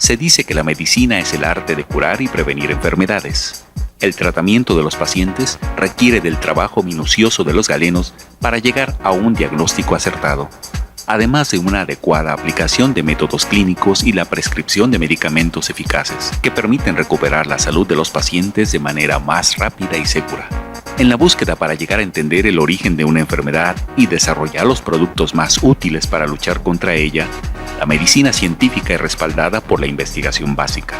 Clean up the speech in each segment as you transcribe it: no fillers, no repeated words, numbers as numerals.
Se dice que la medicina es el arte de curar y prevenir enfermedades. El tratamiento de los pacientes requiere del trabajo minucioso de los galenos para llegar a un diagnóstico acertado, además de una adecuada aplicación de métodos clínicos y la prescripción de medicamentos eficaces que permiten recuperar la salud de los pacientes de manera más rápida y segura. En la búsqueda para llegar a entender el origen de una enfermedad y desarrollar los productos más útiles para luchar contra ella, la medicina científica es respaldada por la investigación básica.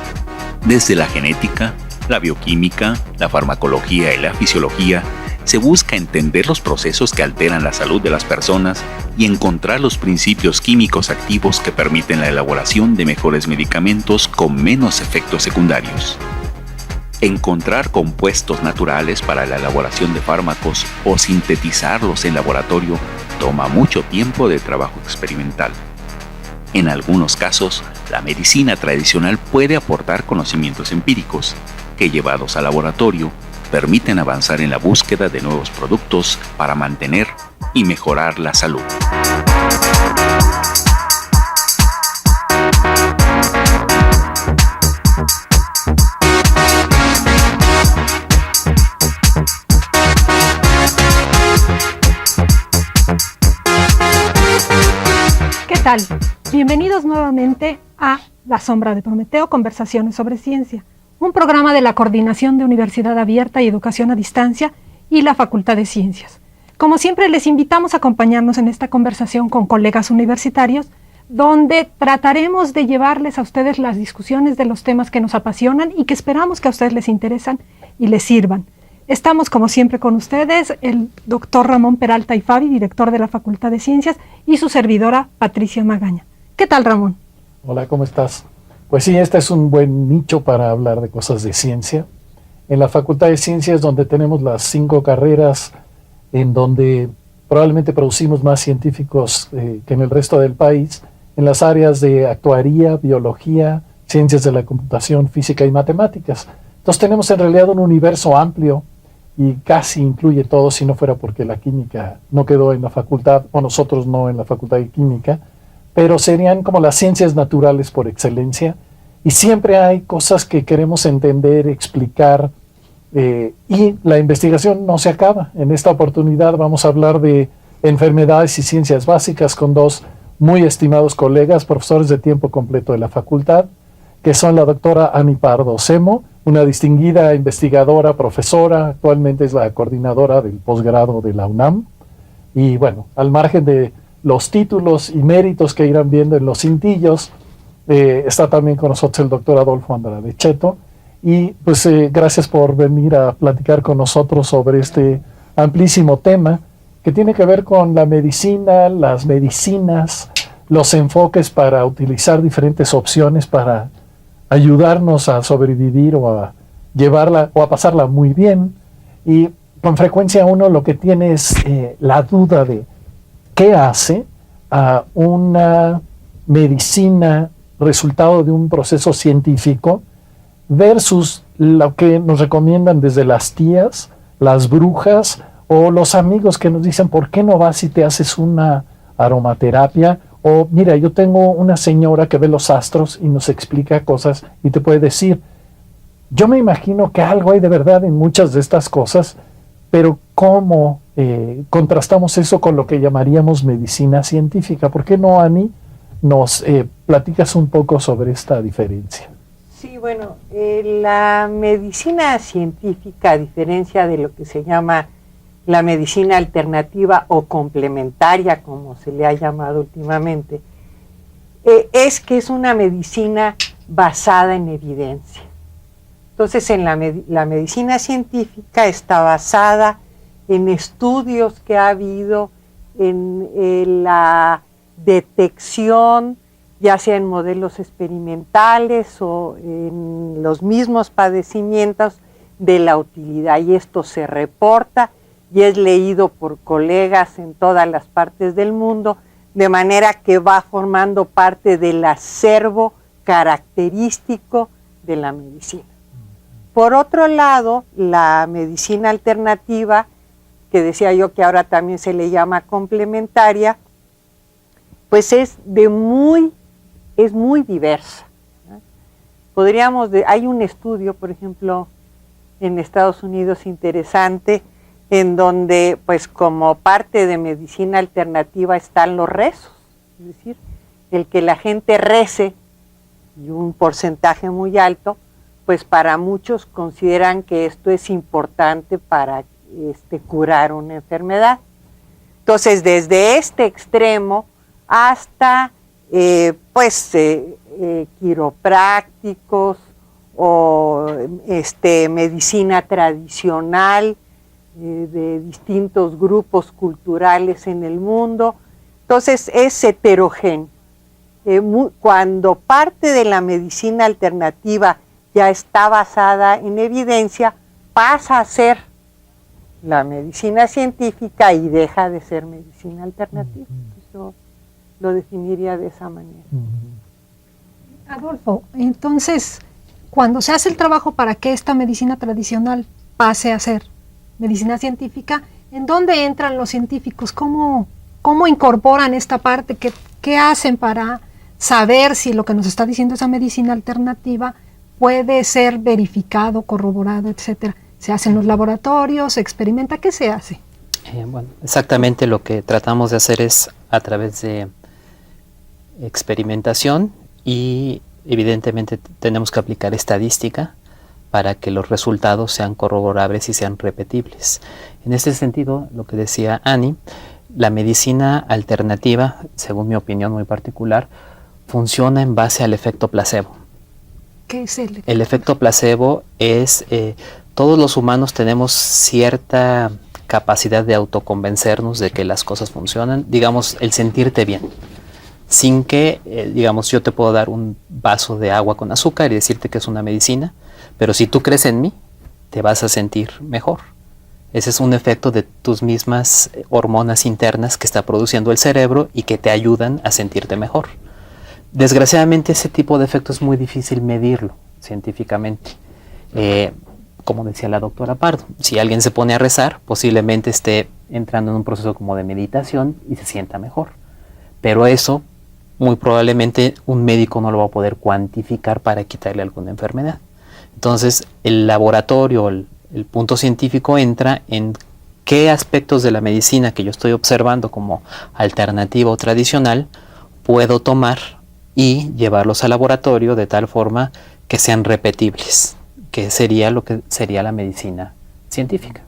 Desde la genética, la bioquímica, la farmacología y la fisiología, se busca entender los procesos que alteran la salud de las personas y encontrar los principios químicos activos que permiten la elaboración de mejores medicamentos con menos efectos secundarios. Encontrar compuestos naturales para la elaboración de fármacos o sintetizarlos en laboratorio toma mucho tiempo de trabajo experimental. En algunos casos, la medicina tradicional puede aportar conocimientos empíricos que, llevados al laboratorio, permiten avanzar en la búsqueda de nuevos productos para mantener y mejorar la salud. ¿Qué tal? Bienvenidos nuevamente a La Sombra de Prometeo, Conversaciones sobre Ciencia, un programa de la Coordinación de Universidad Abierta y Educación a Distancia y la Facultad de Ciencias. Como siempre, les invitamos a acompañarnos en esta conversación con colegas universitarios, donde trataremos de llevarles a ustedes las discusiones de los temas que nos apasionan y que esperamos que a ustedes les interesan y les sirvan. Estamos, como siempre, con ustedes, el doctor Ramón Peralta Ifavi, director de la Facultad de Ciencias, y su servidora, Patricia Magaña. ¿Qué tal, Ramón? Hola, ¿cómo estás? Pues sí, este es un buen nicho para hablar de cosas de ciencia. En la Facultad de Ciencias, donde tenemos las 5 carreras, en donde probablemente producimos más científicos que en el resto del país, en las áreas de actuaría, biología, ciencias de la computación, física y matemáticas. Entonces tenemos en realidad un universo amplio y casi incluye todo, si no fuera porque la química no quedó en la facultad, o nosotros no en la Facultad de Química, pero serían como las ciencias naturales por excelencia, y siempre hay cosas que queremos entender, explicar, y la investigación no se acaba. En esta oportunidad vamos a hablar de enfermedades y ciencias básicas con 2 muy estimados colegas, profesores de tiempo completo de la facultad, que son la doctora Ani Pardo Semo, una distinguida investigadora, profesora, actualmente es la coordinadora del posgrado de la UNAM, y bueno, al margen de los títulos y méritos que irán viendo en los cintillos, está también con nosotros el doctor Adolfo Andrade Cheto, y pues gracias por venir a platicar con nosotros sobre este amplísimo tema que tiene que ver con la medicina, las medicinas, los enfoques para utilizar diferentes opciones para ayudarnos a sobrevivir o a llevarla o a pasarla muy bien. Y con frecuencia uno lo que tiene es la duda de qué hace a una medicina resultado de un proceso científico versus lo que nos recomiendan desde las tías, las brujas o los amigos que nos dicen ¿por qué no vas y te haces una aromaterapia? O mira, yo tengo una señora que ve los astros y nos explica cosas y te puede decir. Yo me imagino que algo hay de verdad en muchas de estas cosas, pero ¿cómo contrastamos eso con lo que llamaríamos medicina científica? ¿Por qué no, Ani, nos platicas un poco sobre esta diferencia? Sí, bueno, la medicina científica, a diferencia de lo que se llama la medicina alternativa o complementaria, como se le ha llamado últimamente, es que es una medicina basada en evidencia. Entonces, en la medicina científica está basada en estudios que ha habido, en la detección, ya sea en modelos experimentales o en los mismos padecimientos, de la utilidad, y esto se reporta y es leído por colegas en todas las partes del mundo, de manera que va formando parte del acervo característico de la medicina. Por otro lado, la medicina alternativa, que decía yo que ahora también se le llama complementaria, pues es muy diversa, ¿no? hay un estudio, por ejemplo, en Estados Unidos interesante, en donde pues como parte de medicina alternativa están los rezos, es decir, el que la gente rece, y un porcentaje muy alto, pues para muchos consideran que esto es importante para curar una enfermedad. Entonces, desde este extremo hasta quiroprácticos o medicina tradicional de distintos grupos culturales en el mundo. Entonces, es heterogéneo. Cuando parte de la medicina alternativa ya está basada en evidencia, pasa a ser la medicina científica y deja de ser medicina alternativa. Yo lo definiría de esa manera. Adolfo, entonces, cuando se hace el trabajo para que esta medicina tradicional pase a ser medicina científica, ¿en dónde entran los científicos? ¿Cómo incorporan esta parte? ¿Qué hacen para saber si lo que nos está diciendo esa medicina alternativa puede ser verificado, corroborado, etcétera? ¿Se hace en los laboratorios? ¿Se experimenta? ¿Qué se hace? Bueno, exactamente lo que tratamos de hacer es a través de experimentación y evidentemente tenemos que aplicar estadística para que los resultados sean corroborables y sean repetibles. En este sentido, lo que decía Ani, la medicina alternativa, según mi opinión muy particular, funciona en base al efecto placebo. ¿Qué es el efecto? El efecto placebo es, todos los humanos tenemos cierta capacidad de autoconvencernos de que las cosas funcionan, digamos, el sentirte bien, sin que, digamos, yo te puedo dar un vaso de agua con azúcar y decirte que es una medicina, pero si tú crees en mí, te vas a sentir mejor. Ese es un efecto de tus mismas hormonas internas que está produciendo el cerebro y que te ayudan a sentirte mejor. Desgraciadamente ese tipo de efecto es muy difícil medirlo científicamente. Como decía la doctora Pardo, si alguien se pone a rezar, posiblemente esté entrando en un proceso como de meditación y se sienta mejor. Pero eso, muy probablemente un médico no lo va a poder cuantificar para quitarle alguna enfermedad. Entonces, el laboratorio, el punto científico entra en qué aspectos de la medicina que yo estoy observando como alternativa o tradicional puedo tomar y llevarlos al laboratorio de tal forma que sean repetibles, que sería lo que sería la medicina científica.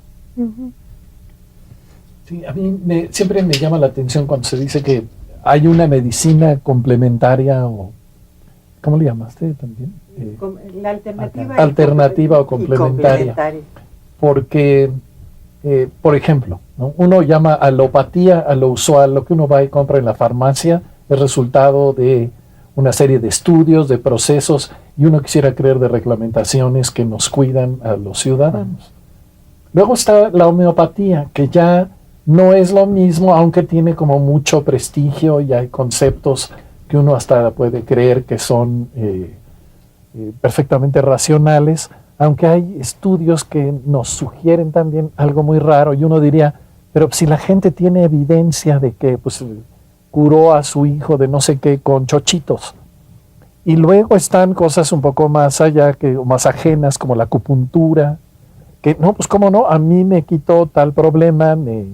Sí, a mí siempre me llama la atención cuando se dice que hay una medicina complementaria o ¿cómo le llamaste también? La alternativa. Alternativa o complementaria. Porque, por ejemplo, ¿no? Uno llama alopatía a lo usual, lo que uno va y compra en la farmacia, es resultado de una serie de estudios, de procesos, y uno quisiera creer de reglamentaciones que nos cuidan a los ciudadanos. Luego está la homeopatía, que ya no es lo mismo, aunque tiene como mucho prestigio y hay conceptos que uno hasta puede creer que son perfectamente racionales, aunque hay estudios que nos sugieren también algo muy raro, y uno diría, pero si la gente tiene evidencia de que pues, curó a su hijo de no sé qué con chochitos. Y luego están cosas un poco más allá, más ajenas, como la acupuntura, que no, pues cómo no, a mí me quitó tal problema, me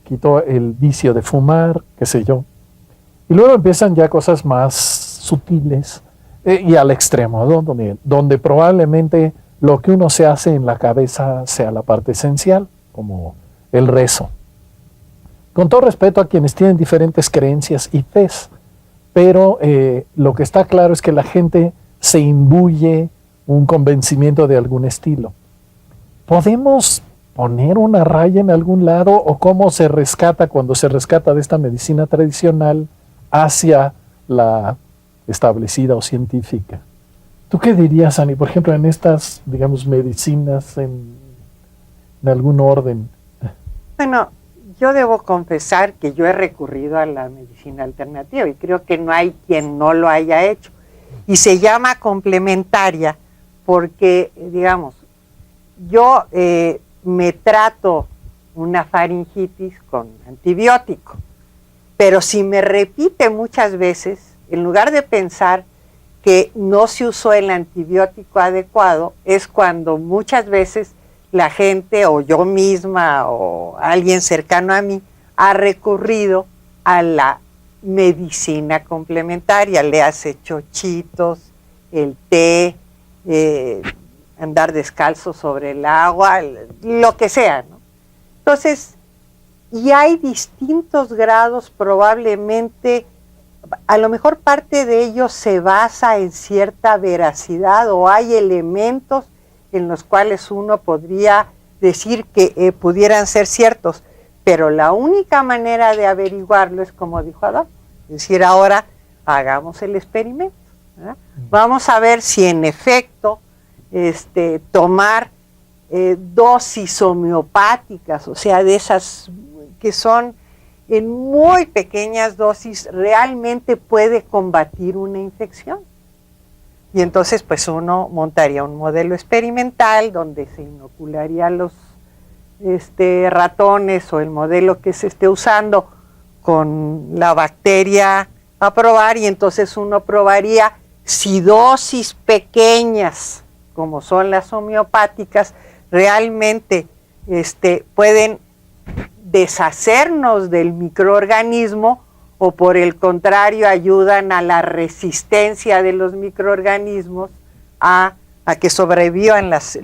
quitó el vicio de fumar, qué sé yo. Y luego empiezan ya cosas más sutiles y al extremo, ¿no? donde probablemente lo que uno se hace en la cabeza sea la parte esencial, como el rezo. Con todo respeto a quienes tienen diferentes creencias y fes, pero lo que está claro es que la gente se imbuye un convencimiento de algún estilo. ¿Podemos poner una raya en algún lado o cómo se rescata cuando se rescata de esta medicina tradicional hacia la establecida o científica? ¿Tú qué dirías, Ani, por ejemplo, en estas, digamos, medicinas en algún orden? Bueno, yo debo confesar que yo he recurrido a la medicina alternativa y creo que no hay quien no lo haya hecho. Y se llama complementaria porque, digamos, yo me trato una faringitis con antibiótico, pero si me repite muchas veces, en lugar de pensar que no se usó el antibiótico adecuado, es cuando muchas veces la gente o yo misma o alguien cercano a mí ha recurrido a la medicina complementaria, le hace chochitos, el té, andar descalzo sobre el agua, lo que sea, ¿no? Entonces, y hay distintos grados, probablemente, a lo mejor parte de ello se basa en cierta veracidad o hay elementos en los cuales uno podría decir que pudieran ser ciertos, pero la única manera de averiguarlo es como dijo Adolfo, es decir, ahora hagamos el experimento, ¿verdad? Vamos a ver si en efecto tomar dosis homeopáticas, o sea, de esas que son en muy pequeñas dosis, realmente puede combatir una infección. Y entonces pues uno montaría un modelo experimental donde se inocularía los ratones o el modelo que se esté usando con la bacteria a probar, y entonces uno probaría si dosis pequeñas, como son las homeopáticas, realmente pueden deshacernos del microorganismo o por el contrario ayudan a la resistencia de los microorganismos a que sobrevivan las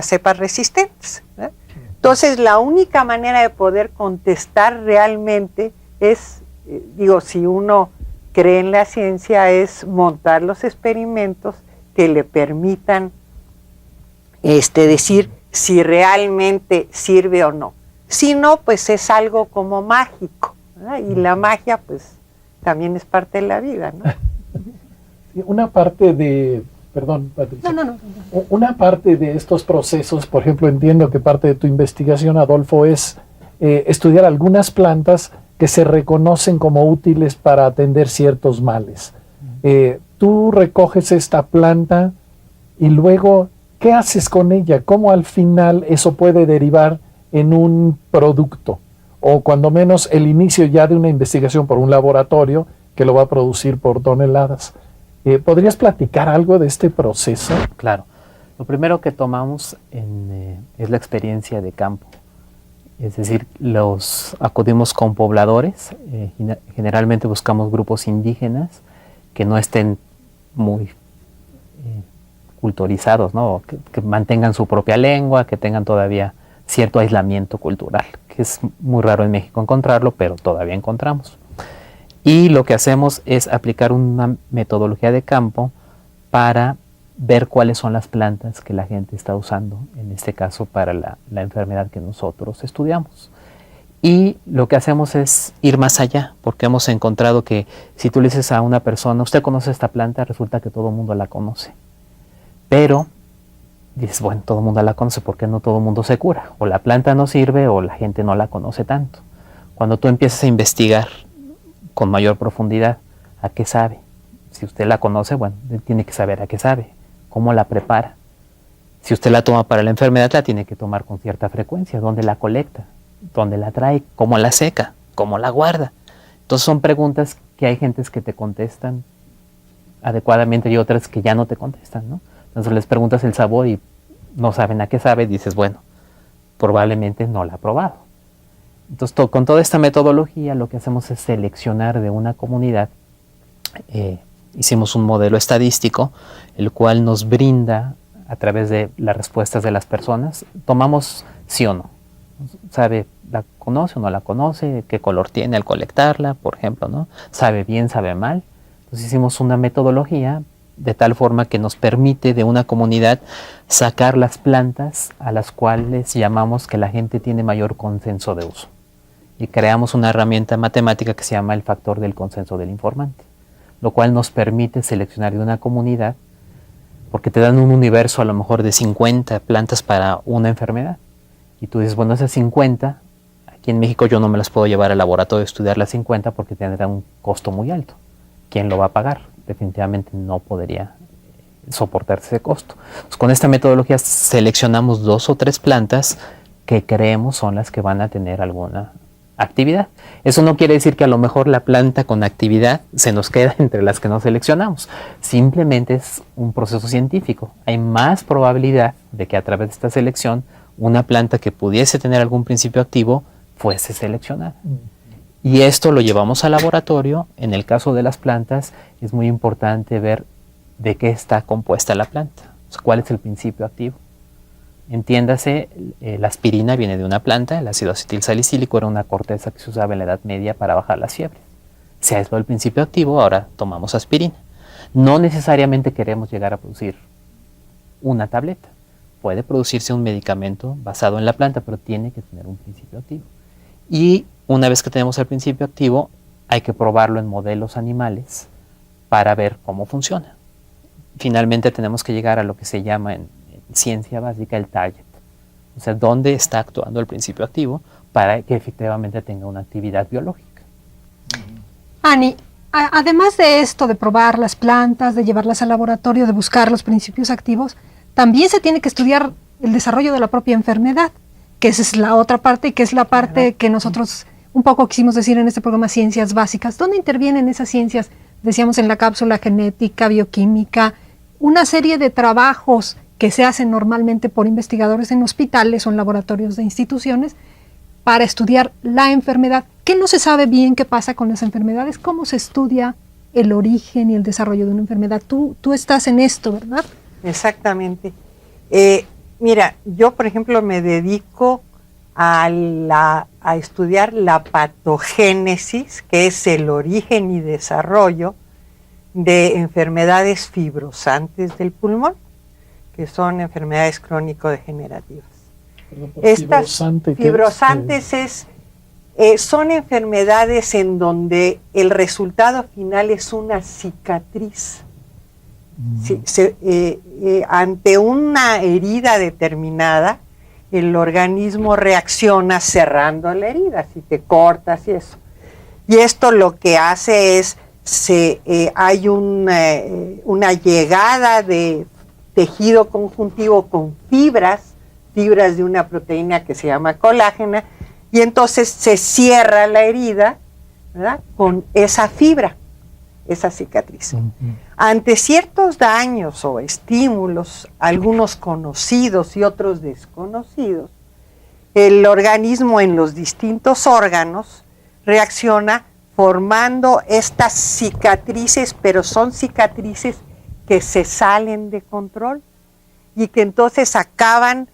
cepas resistentes, ¿eh? Entonces la única manera de poder contestar realmente es, si uno cree en la ciencia, es montar los experimentos que le permitan decir si realmente sirve o no. Si no, pues es algo como mágico, ¿verdad? Y la magia, pues, también es parte de la vida, ¿no? Una parte de... Perdón, Patricia. No. Una parte de estos procesos, por ejemplo, entiendo que parte de tu investigación, Adolfo, es estudiar algunas plantas que se reconocen como útiles para atender ciertos males. Tú recoges esta planta y luego, ¿qué haces con ella? ¿Cómo al final eso puede derivar en un producto? O cuando menos el inicio ya de una investigación por un laboratorio que lo va a producir por toneladas. ¿Podrías platicar algo de este proceso? Claro. Lo primero que tomamos es la experiencia de campo. Es decir, acudimos con pobladores, generalmente buscamos grupos indígenas que no estén muy culturizados, ¿no? Que mantengan su propia lengua, que tengan todavía cierto aislamiento cultural, que es muy raro en México encontrarlo, pero todavía encontramos. Y lo que hacemos es aplicar una metodología de campo para ver cuáles son las plantas que la gente está usando, en este caso para la enfermedad que nosotros estudiamos. Y lo que hacemos es ir más allá, porque hemos encontrado que si tú le dices a una persona, ¿usted conoce esta planta? Resulta que todo el mundo la conoce. Pero dices, bueno, todo el mundo la conoce, ¿por qué no todo el mundo se cura? O la planta no sirve o la gente no la conoce tanto. Cuando tú empiezas a investigar con mayor profundidad, ¿a qué sabe? Si usted la conoce, bueno, tiene que saber a qué sabe, cómo la prepara. Si usted la toma para la enfermedad, la tiene que tomar con cierta frecuencia, dónde la colecta, dónde la trae, cómo la seca, cómo la guarda. Entonces son preguntas que hay gentes que te contestan adecuadamente y otras que ya no te contestan, ¿no? Entonces les preguntas el sabor y no saben a qué sabe, dices, bueno, probablemente no la ha probado. Entonces, con toda esta metodología lo que hacemos es seleccionar de una comunidad. Hicimos un modelo estadístico, el cual nos brinda, a través de las respuestas de las personas, tomamos sí o no. ¿Sabe, la conoce o no la conoce? ¿Qué color tiene al colectarla, por ejemplo, ¿no? ¿Sabe bien, sabe mal? Entonces hicimos una metodología de tal forma que nos permite de una comunidad sacar las plantas a las cuales llamamos que la gente tiene mayor consenso de uso. Y creamos una herramienta matemática que se llama el factor del consenso del informante, lo cual nos permite seleccionar de una comunidad, porque te dan un universo a lo mejor de 50 plantas para una enfermedad. Y tú dices, bueno, esas 50, aquí en México yo no me las puedo llevar al laboratorio a estudiar las 50 porque tendrá un costo muy alto. ¿Quién lo va a pagar? Definitivamente no podría soportarse ese costo. Pues con esta metodología seleccionamos 2 o 3 plantas que creemos son las que van a tener alguna actividad. Eso no quiere decir que a lo mejor la planta con actividad se nos queda entre las que no seleccionamos. Simplemente es un proceso científico. Hay más probabilidad de que a través de esta selección una planta que pudiese tener algún principio activo fuese seleccionada. Y esto lo llevamos al laboratorio. En el caso de las plantas es muy importante ver de qué está compuesta la planta, o sea, cuál es el principio activo. Entiéndase, la aspirina viene de una planta, el ácido acetilsalicílico era una corteza que se usaba en la Edad Media para bajar las fiebres. Se aisló el principio activo, ahora tomamos aspirina. No necesariamente queremos llegar a producir una tableta. Puede producirse un medicamento basado en la planta, pero tiene que tener un principio activo. Y una vez que tenemos el principio activo, hay que probarlo en modelos animales para ver cómo funciona. Finalmente tenemos que llegar a lo que se llama en ciencia básica el target, o sea, dónde está actuando el principio activo para que efectivamente tenga una actividad biológica. Ani, además de esto, de probar las plantas, de llevarlas al laboratorio, de buscar los principios activos, también se tiene que estudiar el desarrollo de la propia enfermedad, que esa es la otra parte y que es la parte que nosotros un poco quisimos decir en este programa, ciencias básicas. ¿Dónde intervienen esas ciencias? Decíamos en la cápsula, genética, bioquímica, una serie de trabajos que se hacen normalmente por investigadores en hospitales o en laboratorios de instituciones para estudiar la enfermedad. ¿Qué no se sabe bien qué pasa con las enfermedades? ¿Cómo se estudia el origen y el desarrollo de una enfermedad? Tú estás en esto, ¿verdad? Exactamente. Mira, yo por ejemplo me dedico a estudiar la patogénesis, que es el origen y desarrollo de enfermedades fibrosantes del pulmón, que son enfermedades crónico-degenerativas. Estas fibrosantes son enfermedades en donde el resultado final es una cicatriz. Ante una herida determinada, el organismo reacciona cerrando la herida, si te cortas y eso. Y esto lo que hace es, hay una llegada de tejido conjuntivo con fibras de una proteína que se llama colágena, y entonces se cierra la herida, ¿verdad?, con esa fibra, esa cicatriz. Ante ciertos daños o estímulos, algunos conocidos y otros desconocidos, el organismo en los distintos órganos reacciona formando estas cicatrices, pero son cicatrices que se salen de control y que entonces acaban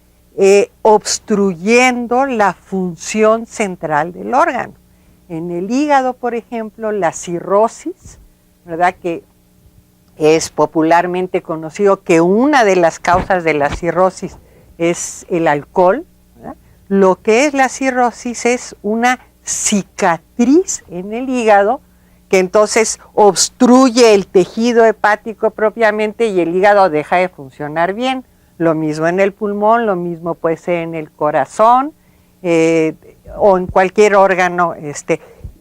obstruyendo la función central del órgano. En el hígado, por ejemplo, la cirrosis, ¿verdad?, que es popularmente conocido que una de las causas de la cirrosis es el alcohol, ¿verdad? Lo que es la cirrosis es una cicatriz en el hígado que entonces obstruye el tejido hepático propiamente y el hígado deja de funcionar bien. Lo mismo en el pulmón, lo mismo puede ser en el corazón o en cualquier órgano,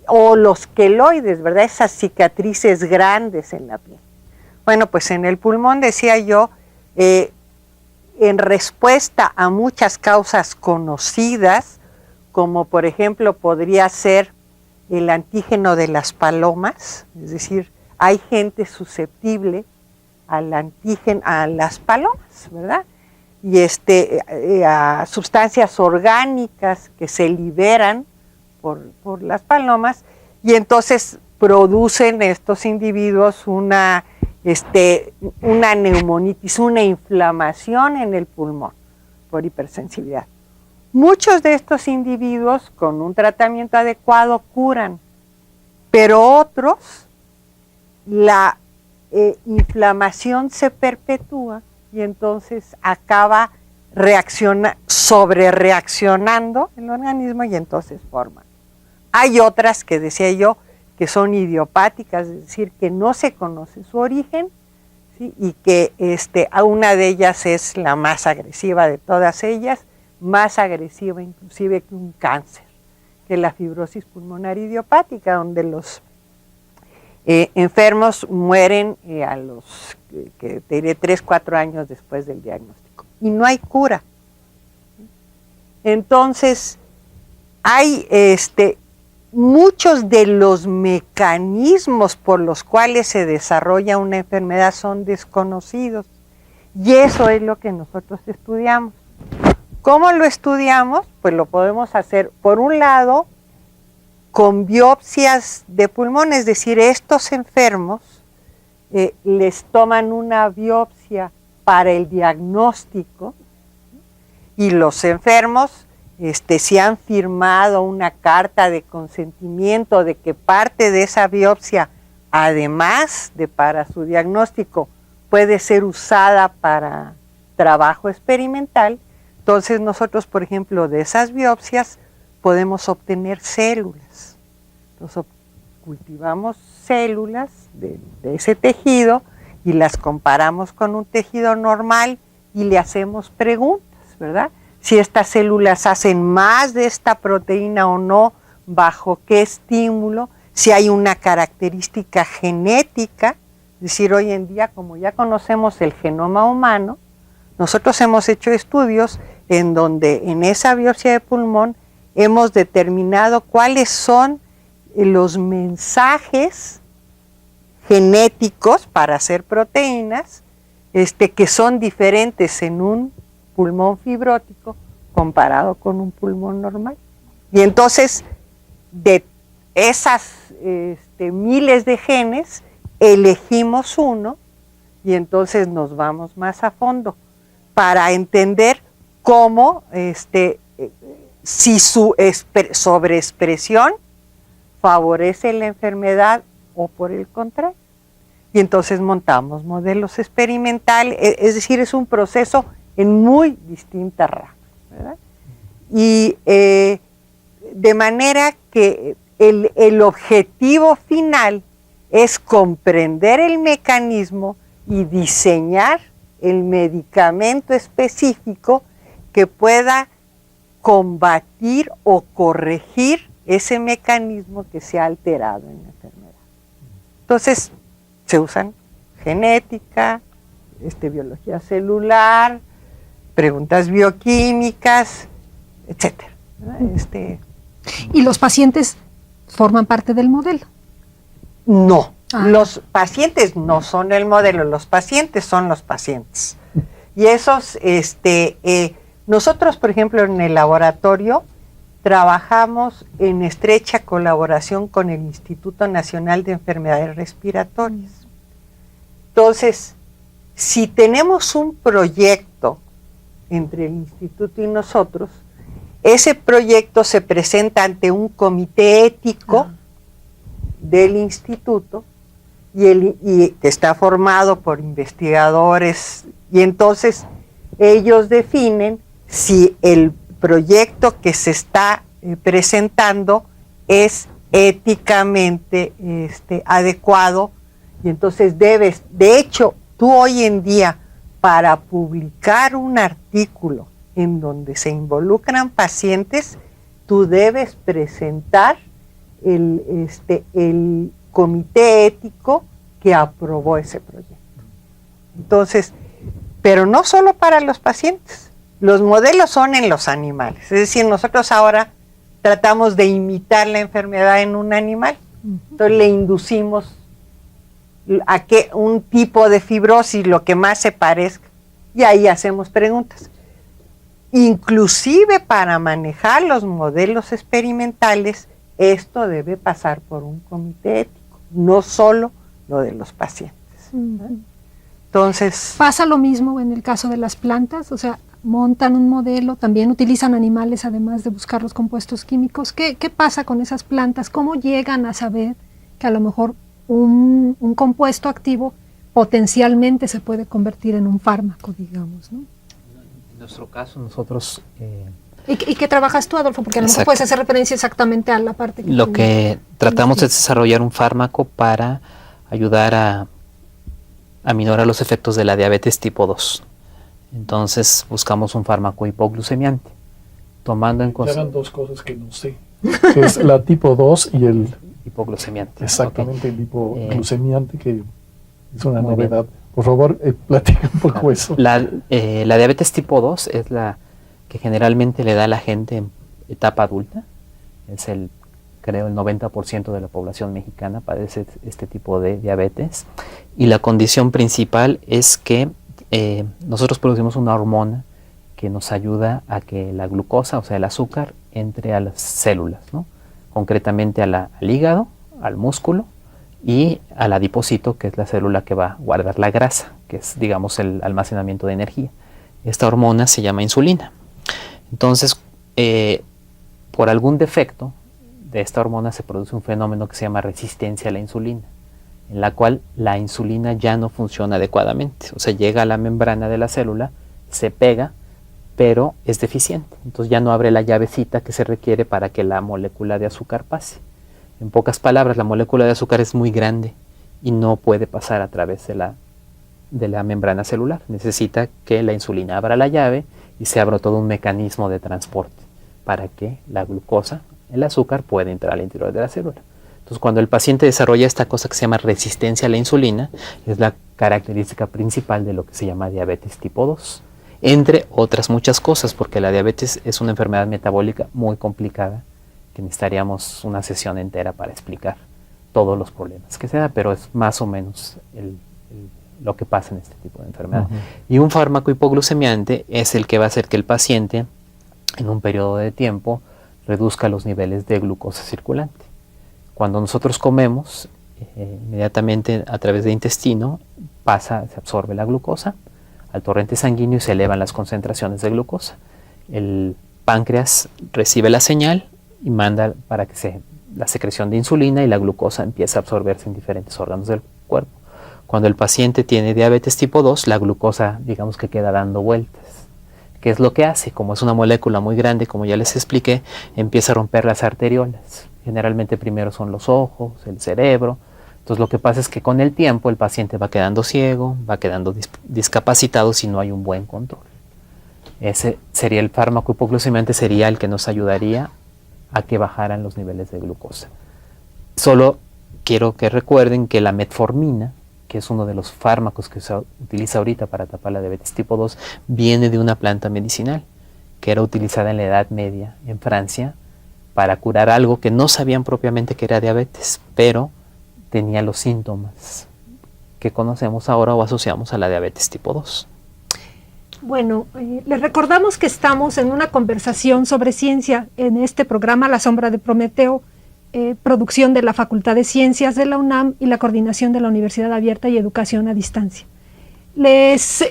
o los queloides, ¿verdad? Esas cicatrices grandes en la piel. Bueno, pues en el pulmón, decía yo, en respuesta a muchas causas conocidas, como por ejemplo podría ser el antígeno de las palomas, es decir, hay gente susceptible al antígeno, a las palomas, ¿verdad? Y a sustancias orgánicas que se liberan por las palomas, y entonces producen estos individuos una neumonitis, una inflamación en el pulmón por hipersensibilidad. Muchos de estos individuos con un tratamiento adecuado curan, pero otros la inflamación se perpetúa y entonces acaba sobrereaccionando el organismo y entonces forman. Hay otras que decía yo que son idiopáticas, es decir, que no se conoce su origen, ¿sí?, y que una de ellas es la más agresiva de todas ellas, más agresiva inclusive que un cáncer, que es la fibrosis pulmonar idiopática, donde los enfermos mueren a los, que te diré, 3-4 años después del diagnóstico. Y no hay cura. Entonces, hay muchos de los mecanismos por los cuales se desarrolla una enfermedad son desconocidos. Y eso es lo que nosotros estudiamos. ¿Cómo lo estudiamos? Pues lo podemos hacer, por un lado, con biopsias de pulmón, es decir, estos enfermos les toman una biopsia para el diagnóstico y los enfermos si han firmado una carta de consentimiento de que parte de esa biopsia, además de para su diagnóstico, puede ser usada para trabajo experimental. Entonces nosotros, por ejemplo, de esas biopsias podemos obtener células. Entonces cultivamos células de ese tejido y las comparamos con un tejido normal y le hacemos preguntas, ¿verdad? Si estas células hacen más de esta proteína o no, bajo qué estímulo, si hay una característica genética. Es decir, hoy en día, como ya conocemos el genoma humano, nosotros hemos hecho estudios en donde en esa biopsia de pulmón hemos determinado cuáles son los mensajes genéticos para hacer proteínas que son diferentes en un pulmón fibrótico comparado con un pulmón normal. Y entonces, de esas miles de genes, elegimos uno y entonces nos vamos más a fondo para entender cómo, si su sobreexpresión favorece la enfermedad o por el contrario. Y entonces montamos modelos experimentales, es decir, es un proceso en muy distintas ramas, ¿verdad? Y de manera que el objetivo final es comprender el mecanismo y diseñar el medicamento específico que pueda combatir o corregir ese mecanismo que se ha alterado en la enfermedad. Entonces, se usan genética, biología celular, preguntas bioquímicas, etcétera. ¿Y los pacientes forman parte del modelo? No, los pacientes no son el modelo, los pacientes son los pacientes. Y esos, nosotros, por ejemplo, en el laboratorio trabajamos en estrecha colaboración con el Instituto Nacional de Enfermedades Respiratorias. Entonces, si tenemos un proyecto entre el instituto y nosotros, ese proyecto se presenta ante un comité ético del instituto y que está formado por investigadores, y entonces ellos definen si el proyecto que se está presentando es éticamente adecuado, y entonces debes, de hecho, tú hoy en día, para publicar un artículo en donde se involucran pacientes, tú debes presentar el comité ético que aprobó ese proyecto. Entonces, pero no solo para los pacientes, los modelos son en los animales. Es decir, nosotros ahora tratamos de imitar la enfermedad en un animal. Entonces le inducimos a que un tipo de fibrosis, lo que más se parezca, y ahí hacemos preguntas. Inclusive para manejar los modelos experimentales, esto debe pasar por un comité ético, no solo lo de los pacientes. Entonces, ¿pasa lo mismo en el caso de las plantas? O sea, montan un modelo, también utilizan animales además de buscar los compuestos químicos. ¿Qué pasa con esas plantas? ¿Cómo llegan a saber que a lo mejor un compuesto activo potencialmente se puede convertir en un fármaco, digamos, ¿no? En nuestro caso, nosotros... ¿Y qué trabajas tú, Adolfo? Porque a lo mejor puedes hacer referencia exactamente a la parte que lo que tratamos es desarrollar un fármaco para ayudar a aminorar los efectos de la diabetes tipo 2. Entonces buscamos un fármaco hipoglucemiante, tomando en consideración... Eran dos cosas que no sé, que es la tipo 2 y el... hipoglucemiante. Exactamente, el hipoglucemiante, que es una novedad. Bien. Por favor, platica un poco eso. La diabetes tipo 2 es la que generalmente le da a la gente en etapa adulta. Es el creo el 90% de la población mexicana padece este tipo de diabetes. Y la condición principal es que nosotros producimos una hormona que nos ayuda a que la glucosa, o sea, el azúcar, entre a las células, ¿no? Concretamente al hígado, al músculo y al adipocito, que es la célula que va a guardar la grasa, que es, digamos, el almacenamiento de energía. Esta hormona se llama insulina. Entonces, por algún defecto de esta hormona se produce un fenómeno que se llama resistencia a la insulina, en la cual la insulina ya no funciona adecuadamente. O sea, llega a la membrana de la célula, se pega, pero es deficiente. Entonces ya no abre la llavecita que se requiere para que la molécula de azúcar pase. En pocas palabras, la molécula de azúcar es muy grande y no puede pasar a través de la membrana celular. Necesita que la insulina abra la llave y se abra todo un mecanismo de transporte para que la glucosa, el azúcar, pueda entrar al interior de la célula. Entonces, cuando el paciente desarrolla esta cosa que se llama resistencia a la insulina, es la característica principal de lo que se llama diabetes tipo 2. Entre otras muchas cosas, porque la diabetes es una enfermedad metabólica muy complicada, que necesitaríamos una sesión entera para explicar todos los problemas que se da, pero es más o menos lo que pasa en este tipo de enfermedad. Y un fármaco hipoglucemiante es el que va a hacer que el paciente, en un periodo de tiempo, reduzca los niveles de glucosa circulante. Cuando nosotros comemos, inmediatamente a través del intestino se absorbe la glucosa al torrente sanguíneo y se elevan las concentraciones de glucosa. El páncreas recibe la señal y manda para que la secreción de insulina y la glucosa empieza a absorberse en diferentes órganos del cuerpo. Cuando el paciente tiene diabetes tipo 2, la glucosa, digamos que queda dando vueltas. ¿Qué es lo que hace? Como es una molécula muy grande, como ya les expliqué, empieza a romper las arteriolas. Generalmente primero son los ojos, el cerebro. Entonces lo que pasa es que con el tiempo el paciente va quedando ciego, va quedando discapacitado si no hay un buen control. Ese sería el fármaco hipoglucemiante, sería el que nos ayudaría a que bajaran los niveles de glucosa. Solo quiero que recuerden que la metformina, que es uno de los fármacos que se utiliza ahorita para tratar la diabetes tipo 2, viene de una planta medicinal que era utilizada en la Edad Media en Francia para curar algo que no sabían propiamente que era diabetes, pero tenía los síntomas que conocemos ahora o asociamos a la diabetes tipo 2. Bueno, les recordamos que estamos en una conversación sobre ciencia en este programa La Sombra de Prometeo, producción de la Facultad de Ciencias de la UNAM y la coordinación de la Universidad Abierta y Educación a Distancia. Les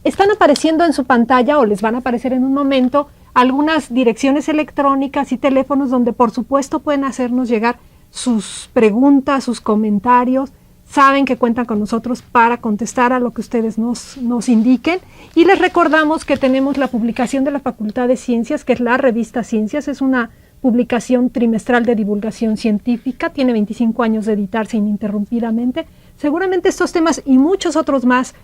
están apareciendo en su pantalla o les van a aparecer en un momento algunas direcciones electrónicas y teléfonos donde por supuesto pueden hacernos llegar sus preguntas, sus comentarios. Saben que cuentan con nosotros para contestar a lo que ustedes nos indiquen. Y les recordamos que tenemos la publicación de la Facultad de Ciencias, que es la revista Ciencias. Es una publicación trimestral de divulgación científica. Tiene 25 años de editarse ininterrumpidamente. Seguramente estos temas y muchos otros más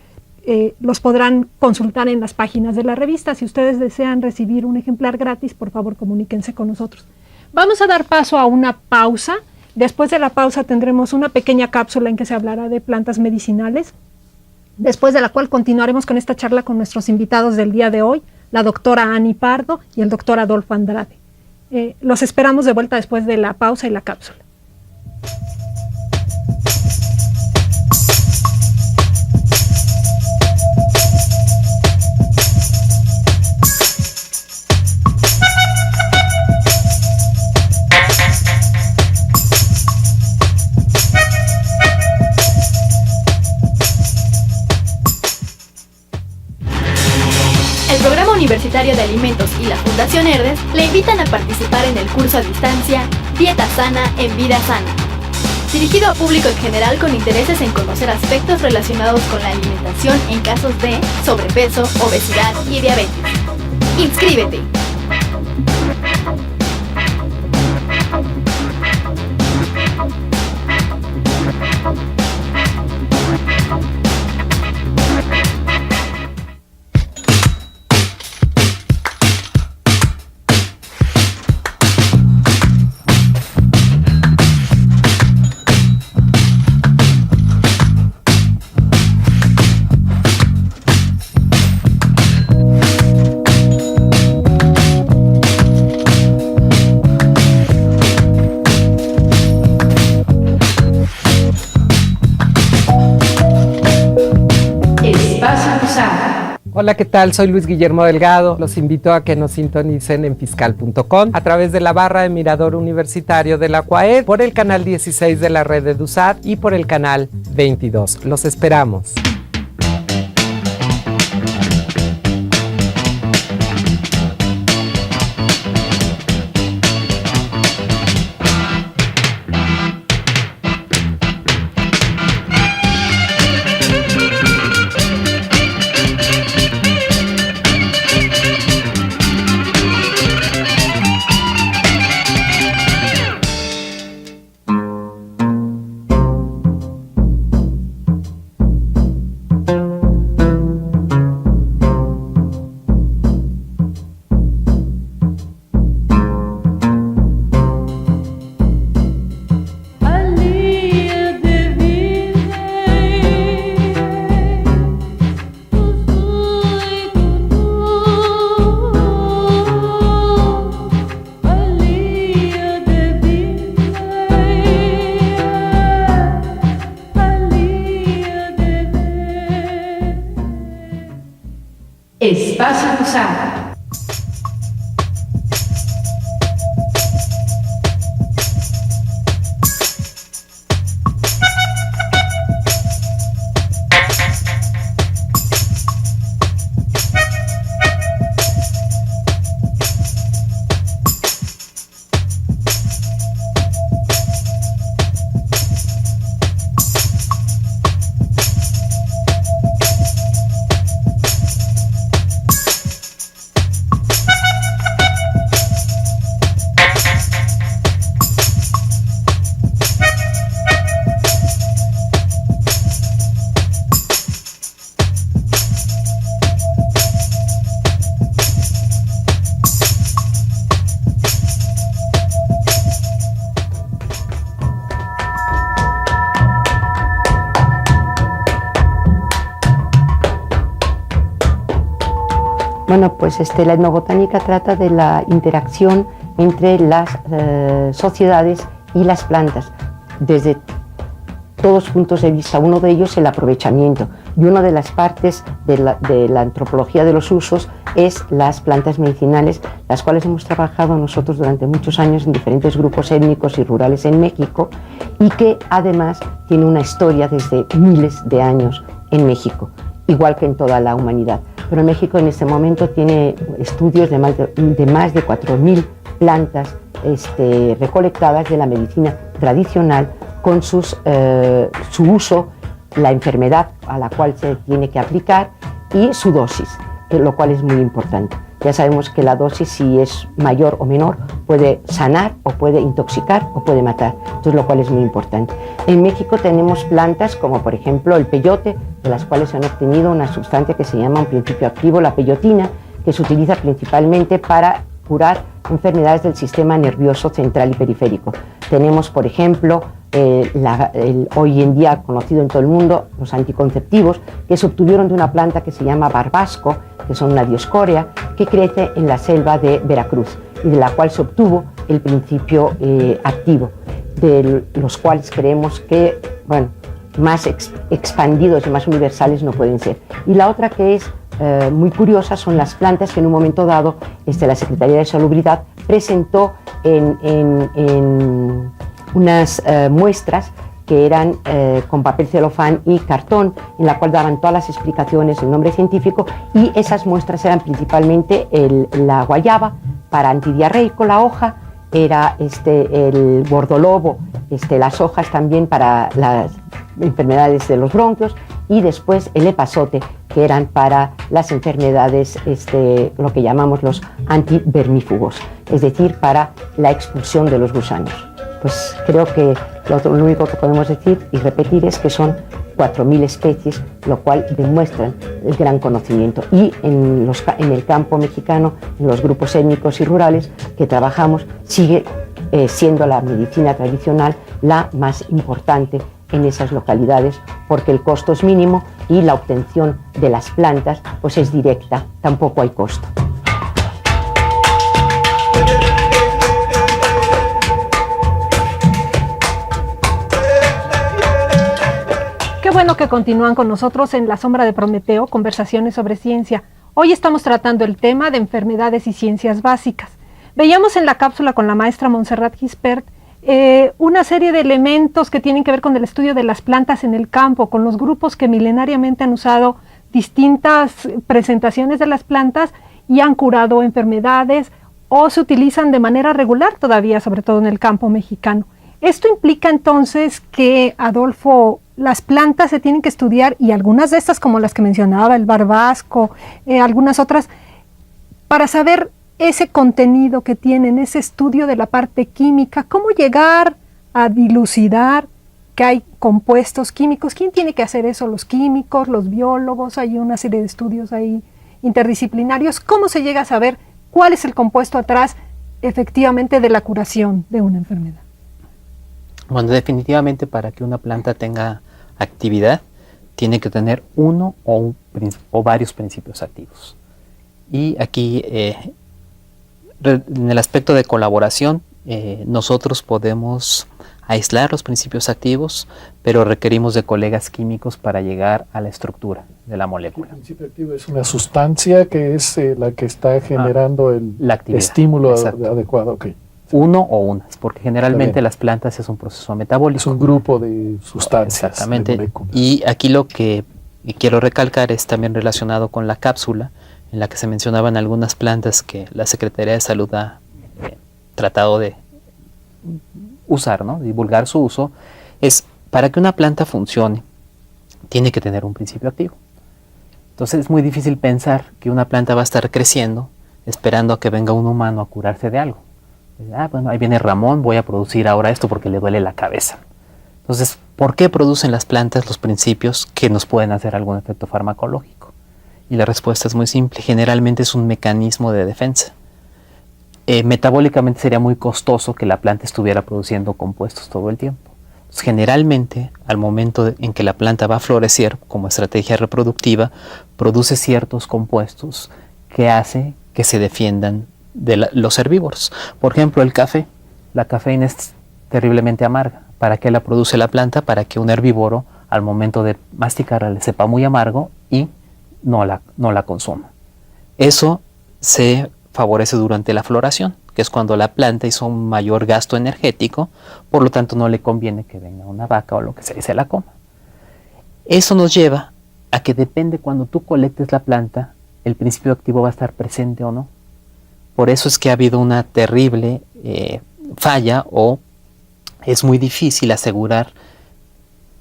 los podrán consultar en las páginas de la revista. Si ustedes desean recibir un ejemplar gratis, por favor comuníquense con nosotros. Vamos a dar paso a una pausa. Después de la pausa tendremos una pequeña cápsula en que se hablará de plantas medicinales, después de la cual continuaremos con esta charla con nuestros invitados del día de hoy, la doctora Ani Pardo y el doctor Adolfo Andrade. Los esperamos de vuelta después de la pausa y la cápsula. Universitario de Alimentos y la Fundación Herdes le invitan a participar en el curso a distancia Dieta Sana en Vida Sana, dirigido a público en general con intereses en conocer aspectos relacionados con la alimentación en casos de sobrepeso, obesidad y diabetes. ¡Inscríbete! Hola, ¿qué tal? Soy Luis Guillermo Delgado. Los invito a que nos sintonicen en fiscal.com a través de la barra de Mirador Universitario de la UAED, por el canal 16 de la red EduSat y por el canal 22. Los esperamos. Espacio Usado. Bueno, pues la etnobotánica trata de la interacción entre las sociedades y las plantas, desde todos puntos de vista. Uno de ellos el aprovechamiento, y una de las partes de la antropología de los usos es las plantas medicinales, las cuales hemos trabajado nosotros durante muchos años en diferentes grupos étnicos y rurales en México, y que además tiene una historia desde miles de años en México, igual que en toda la humanidad. Pero México en este momento tiene estudios de más de 4.000 plantas recolectadas de la medicina tradicional con su uso, la enfermedad a la cual se tiene que aplicar y su dosis, lo cual es muy importante. Ya sabemos que la dosis, si es mayor o menor, puede sanar o puede intoxicar o puede matar, entonces lo cual es muy importante. En México tenemos plantas como por ejemplo el peyote, de las cuales se han obtenido una sustancia que se llama un principio activo, la peyotina, que se utiliza principalmente para curar enfermedades del sistema nervioso central y periférico. Tenemos por ejemplo hoy en día conocido en todo el mundo, los anticonceptivos, que se obtuvieron de una planta que se llama barbasco, que son una dioscorea, que crece en la selva de Veracruz y de la cual se obtuvo el principio activo, de los cuales creemos que, bueno, más expandidos y más universales no pueden ser. Y la otra que es muy curiosa son las plantas que en un momento dado la Secretaría de Salubridad presentó en unas muestras que eran con papel celofán y cartón, en la cual daban todas las explicaciones, el nombre científico, y esas muestras eran principalmente la guayaba para antidiarreico, la hoja, era el gordolobo, las hojas también para las enfermedades de los bronquios, y después el epazote, que eran para las enfermedades, lo que llamamos los antivermífugos, es decir, para la expulsión de los gusanos. Pues creo que lo único que podemos decir y repetir es que son 4.000 especies, lo cual demuestra el gran conocimiento. Y en el campo mexicano, en los grupos étnicos y rurales que trabajamos, sigue siendo la medicina tradicional la más importante en esas localidades, porque el costo es mínimo y la obtención de las plantas pues es directa, tampoco hay costo. bueno que continúan con nosotros en La Sombra de Prometeo, conversaciones sobre ciencia. Hoy estamos tratando el tema de enfermedades y ciencias básicas. Veíamos en la cápsula con la maestra Montserrat Gispert una serie de elementos que tienen que ver con el estudio de las plantas en el campo, con los grupos que milenariamente han usado distintas presentaciones de las plantas y han curado enfermedades o se utilizan de manera regular todavía, sobre todo en el campo mexicano. Esto implica entonces que, Adolfo, las plantas se tienen que estudiar, y algunas de estas, como las que mencionaba, el barbasco, algunas otras, para saber ese contenido que tienen, ese estudio de la parte química, cómo llegar a dilucidar que hay compuestos químicos. ¿Quién tiene que hacer eso? ¿Los químicos, los biólogos? Hay una serie de estudios ahí interdisciplinarios. ¿Cómo se llega a saber cuál es el compuesto atrás efectivamente de la curación de una enfermedad? Bueno, definitivamente para que una planta tenga actividad, tiene que tener uno o varios principios activos. Y aquí, en el aspecto de colaboración, nosotros podemos aislar los principios activos, pero requerimos de colegas químicos para llegar a la estructura de la molécula. El principio activo es una sustancia que es la que está generando la actividad, estímulo adecuado. Okay. Uno o unas, porque generalmente las plantas es un proceso metabólico. Es un grupo de sustancias. Exactamente. Y aquí lo que quiero recalcar es también relacionado con la cápsula, en la que se mencionaban algunas plantas que la Secretaría de Salud ha tratado de usar, ¿no? Divulgar su uso. Es para que una planta funcione, tiene que tener un principio activo. Entonces es muy difícil pensar que una planta va a estar creciendo esperando a que venga un humano a curarse de algo. Bueno, ahí viene Ramón, voy a producir ahora esto porque le duele la cabeza. Entonces, ¿por qué producen las plantas los principios que nos pueden hacer algún efecto farmacológico? Y la respuesta es muy simple, generalmente es un mecanismo de defensa. Metabólicamente sería muy costoso que la planta estuviera produciendo compuestos todo el tiempo. Entonces, generalmente, al momento en que la planta va a florecer como estrategia reproductiva, produce ciertos compuestos que hace que se defiendan de los herbívoros. Por ejemplo, el café. La cafeína es terriblemente amarga. ¿Para qué la produce la planta? Para que un herbívoro al momento de masticarla le sepa muy amargo y no la consuma. Eso se favorece durante la floración, que es cuando la planta hizo un mayor gasto energético, por lo tanto no le conviene que venga una vaca o lo que sea y se la coma. Eso nos lleva a que depende cuando tú colectes la planta, el principio activo va a estar presente o no. Por eso es que ha habido una terrible falla, o es muy difícil asegurar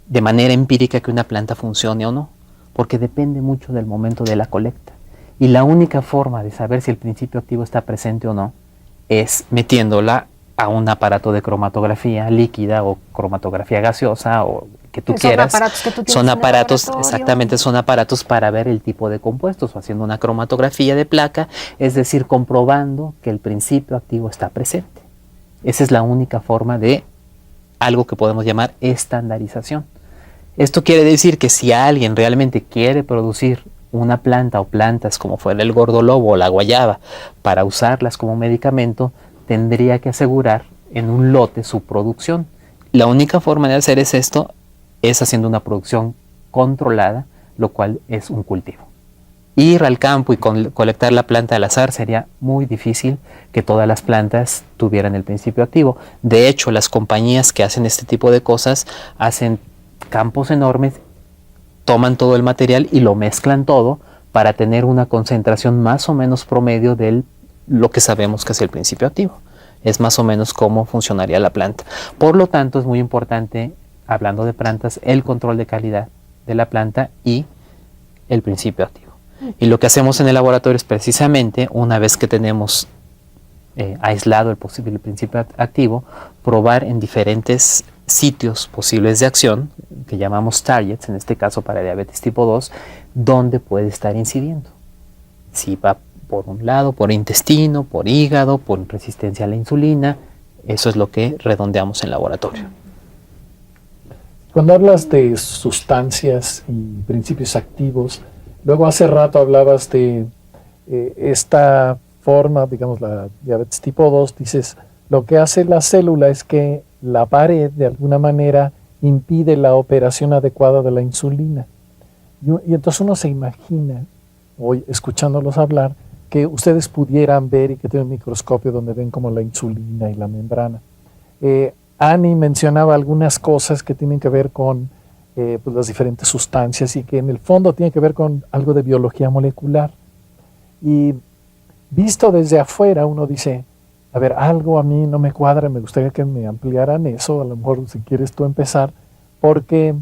de manera empírica que una planta funcione o no, porque depende mucho del momento de la colecta. Y la única forma de saber si el principio activo está presente o no es metiéndola a un aparato de cromatografía líquida o cromatografía gaseosa o que tú quieras. Son aparatos, exactamente, son aparatos para ver el tipo de compuestos, o haciendo una cromatografía de placa, es decir, comprobando que el principio activo está presente. Esa es la única forma de algo que podemos llamar estandarización. Esto quiere decir que si alguien realmente quiere producir una planta o plantas como fuera el gordolobo o la guayaba para usarlas como medicamento, tendría que asegurar en un lote su producción. La única forma de hacer esto es haciendo una producción controlada, lo cual es un cultivo. Ir al campo y colectar la planta al azar sería muy difícil que todas las plantas tuvieran el principio activo. De hecho, las compañías que hacen este tipo de cosas hacen campos enormes, toman todo el material y lo mezclan todo para tener una concentración más o menos promedio de lo que sabemos que es el principio activo. Es más o menos cómo funcionaría la planta. Por lo tanto, es muy importante, hablando de plantas, el control de calidad de la planta y el principio activo. Y lo que hacemos en el laboratorio es precisamente, una vez que tenemos aislado el posible principio activo, probar en diferentes sitios posibles de acción, que llamamos targets, en este caso para diabetes tipo 2, donde puede estar incidiendo. Si va por un lado, por intestino, por hígado, por resistencia a la insulina, eso es lo que redondeamos en laboratorio. Cuando hablas de sustancias y principios activos, luego hace rato hablabas de esta forma, digamos la diabetes tipo 2, dices, lo que hace la célula es que la pared de alguna manera impide la operación adecuada de la insulina. Y entonces uno se imagina, hoy escuchándolos hablar, que ustedes pudieran ver y que tienen un microscopio donde ven como la insulina y la membrana. Annie mencionaba algunas cosas que tienen que ver con pues las diferentes sustancias y que en el fondo tiene que ver con algo de biología molecular. Y visto desde afuera uno dice, a ver, algo a mí no me cuadra, me gustaría que me ampliaran eso, a lo mejor si quieres tú empezar, porque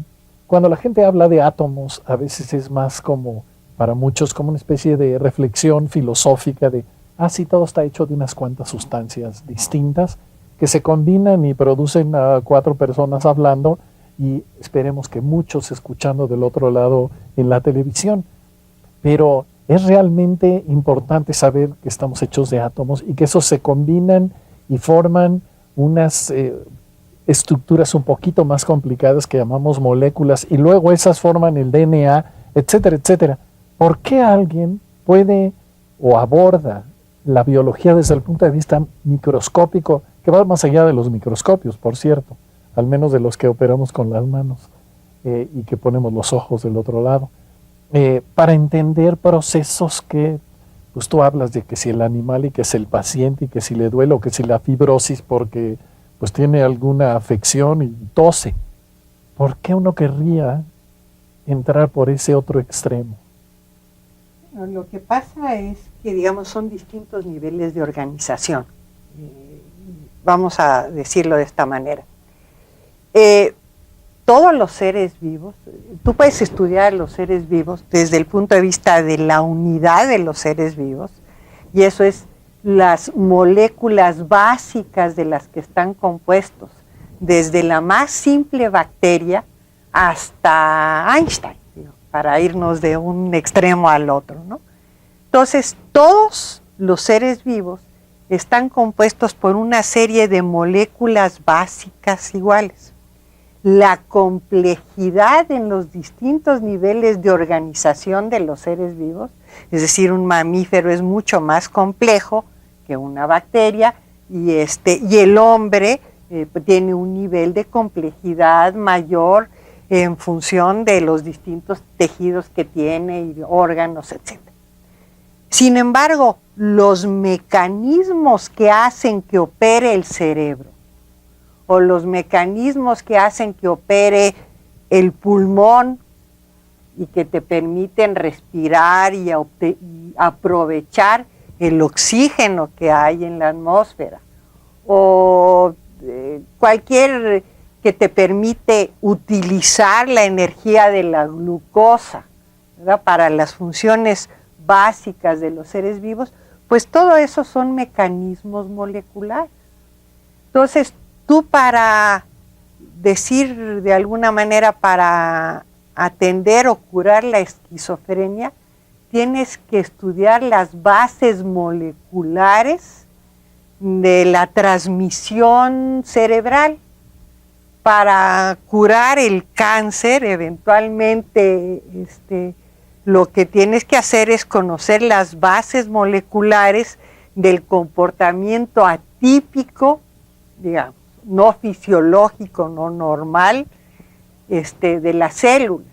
cuando la gente habla de átomos a veces es más como, para muchos, como una especie de reflexión filosófica de, sí, todo está hecho de unas cuantas sustancias distintas que se combinan y producen a 4 personas hablando y esperemos que muchos escuchando del otro lado en la televisión. Pero es realmente importante saber que estamos hechos de átomos y que esos se combinan y forman unas estructuras un poquito más complicadas que llamamos moléculas y luego esas forman el DNA, etcétera, etcétera. ¿Por qué alguien puede o aborda la biología desde el punto de vista microscópico, que va más allá de los microscopios, por cierto, al menos de los que operamos con las manos y que ponemos los ojos del otro lado, para entender procesos que, pues tú hablas de que si el animal y que si el paciente y que si le duele o que si la fibrosis porque pues tiene alguna afección y tose? ¿Por qué uno querría entrar por ese otro extremo? Lo que pasa es que, digamos, son distintos niveles de organización. Vamos a decirlo de esta manera. Todos los seres vivos, tú puedes estudiar los seres vivos desde el punto de vista de la unidad de los seres vivos, y eso es las moléculas básicas de las que están compuestos, desde la más simple bacteria hasta Einstein, para irnos de un extremo al otro, ¿no? Entonces, todos los seres vivos están compuestos por una serie de moléculas básicas iguales. La complejidad en los distintos niveles de organización de los seres vivos, es decir, un mamífero es mucho más complejo que una bacteria y el hombre tiene un nivel de complejidad mayor en función de los distintos tejidos que tiene y órganos, etc. Sin embargo, los mecanismos que hacen que opere el cerebro o los mecanismos que hacen que opere el pulmón y que te permiten respirar y aprovechar el oxígeno que hay en la atmósfera o cualquier que te permite utilizar la energía de la glucosa, ¿verdad?, para las funciones básicas de los seres vivos, pues todo eso son mecanismos moleculares. Entonces, tú para decir de alguna manera, para atender o curar la esquizofrenia, tienes que estudiar las bases moleculares de la transmisión cerebral. Para curar el cáncer, eventualmente, lo que tienes que hacer es conocer las bases moleculares del comportamiento atípico, digamos, no fisiológico, no normal, de las células.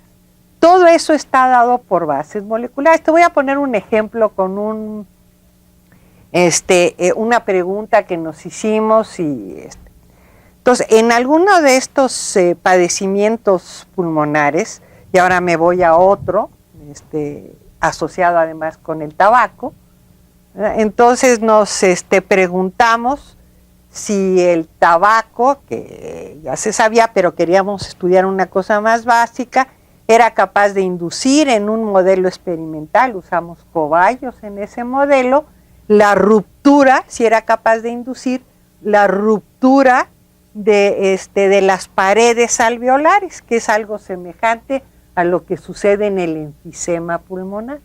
Todo eso está dado por bases moleculares. Te voy a poner un ejemplo con una pregunta que nos hicimos y entonces, en alguno de estos padecimientos pulmonares, y ahora me voy a otro, asociado además con el tabaco, ¿verdad? Entonces nos preguntamos si el tabaco, que ya se sabía, pero queríamos estudiar una cosa más básica, era capaz de inducir en un modelo experimental, usamos cobayos en ese modelo, la ruptura, si era capaz de inducir la ruptura de las paredes alveolares, que es algo semejante a lo que sucede en el enfisema pulmonar.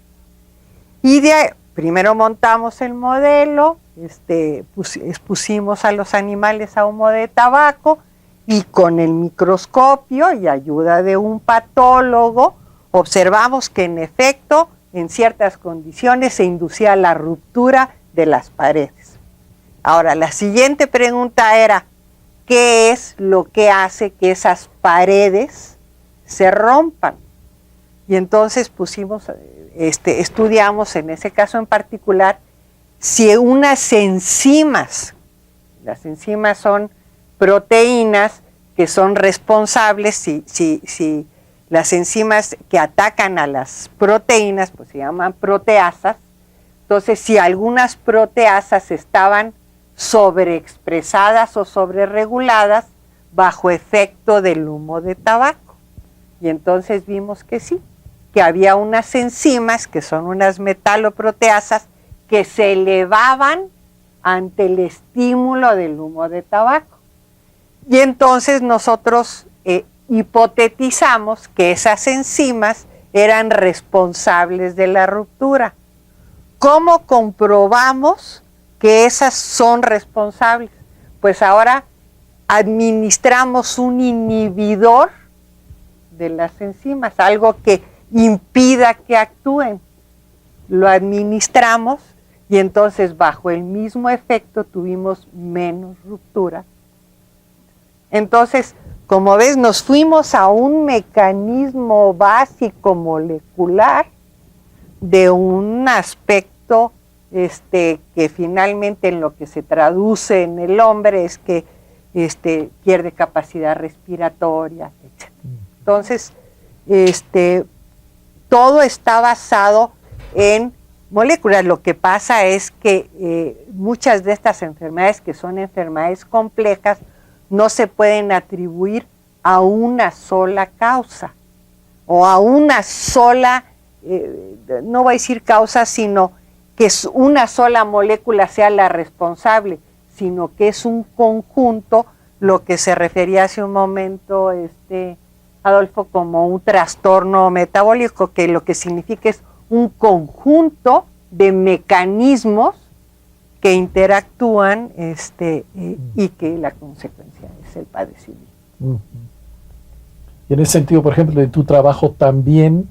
Y de ahí, primero montamos el modelo, expusimos a los animales a humo de tabaco y con el microscopio y ayuda de un patólogo observamos que en efecto en ciertas condiciones se inducía la ruptura de las paredes. Ahora, la siguiente pregunta era, qué es lo que hace que esas paredes se rompan. Y entonces estudiamos en ese caso en particular si unas enzimas, las enzimas son proteínas que son responsables, si las enzimas que atacan a las proteínas, pues se llaman proteasas. Entonces, si algunas proteasas estaban sobreexpresadas o sobrereguladas bajo efecto del humo de tabaco. Y entonces vimos que sí, que había unas enzimas que son unas metaloproteasas que se elevaban ante el estímulo del humo de tabaco. Y entonces nosotros hipotetizamos que esas enzimas eran responsables de la ruptura. ¿Cómo comprobamos que esas son responsables? Pues ahora administramos un inhibidor de las enzimas, algo que impida que actúen. Lo administramos y entonces bajo el mismo efecto tuvimos menos ruptura. Entonces, como ves, nos fuimos a un mecanismo básico molecular de un aspecto que finalmente en lo que se traduce en el hombre es que pierde capacidad respiratoria, etc. Entonces, todo está basado en moléculas. Lo que pasa es que muchas de estas enfermedades, que son enfermedades complejas, no se pueden atribuir a una sola causa o a una sola, no voy a decir causa, sino que es una sola molécula sea la responsable, sino que es un conjunto, lo que se refería hace un momento Adolfo como un trastorno metabólico, que lo que significa es un conjunto de mecanismos que interactúan y que la consecuencia es el padecimiento. Y en ese sentido, por ejemplo, en tu trabajo también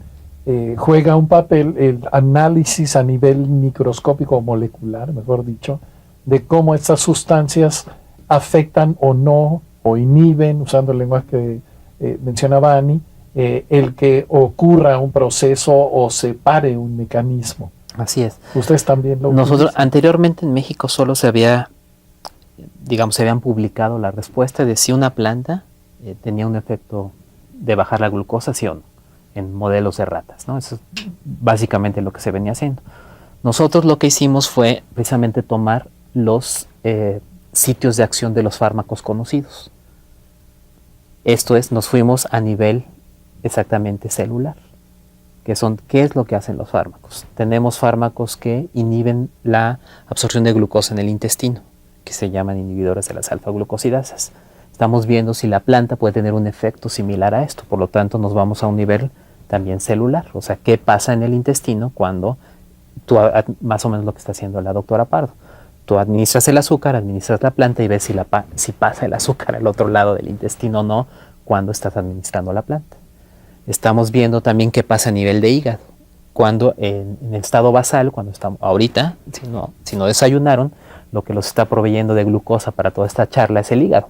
juega un papel el análisis a nivel microscópico o molecular, mejor dicho, de cómo estas sustancias afectan o no, o inhiben, usando el lenguaje que mencionaba Ani, el que ocurra un proceso o se pare un mecanismo. Así es. Ustedes también lo Nosotros utilizan. anteriormente en México solo se habían publicado la respuesta de si una planta tenía un efecto de bajar la glucosa, sí o no, en modelos de ratas, ¿no? Eso es básicamente lo que se venía haciendo. Nosotros lo que hicimos fue precisamente tomar los sitios de acción de los fármacos conocidos. Esto es, nos fuimos a nivel exactamente celular. ¿Qué es lo que hacen los fármacos? Tenemos fármacos que inhiben la absorción de glucosa en el intestino, que se llaman inhibidores de las alfa-glucosidasas. Estamos viendo si la planta puede tener un efecto similar a esto, por lo tanto nos vamos a un nivel también celular, o sea, ¿qué pasa en el intestino cuando tú, más o menos lo que está haciendo la doctora Pardo? Tú administras el azúcar, administras la planta y ves si pasa el azúcar al otro lado del intestino o no cuando estás administrando la planta. Estamos viendo también qué pasa a nivel de hígado. Cuando en el estado basal, cuando estamos ahorita, si no desayunaron, lo que los está proveyendo de glucosa para toda esta charla es el hígado.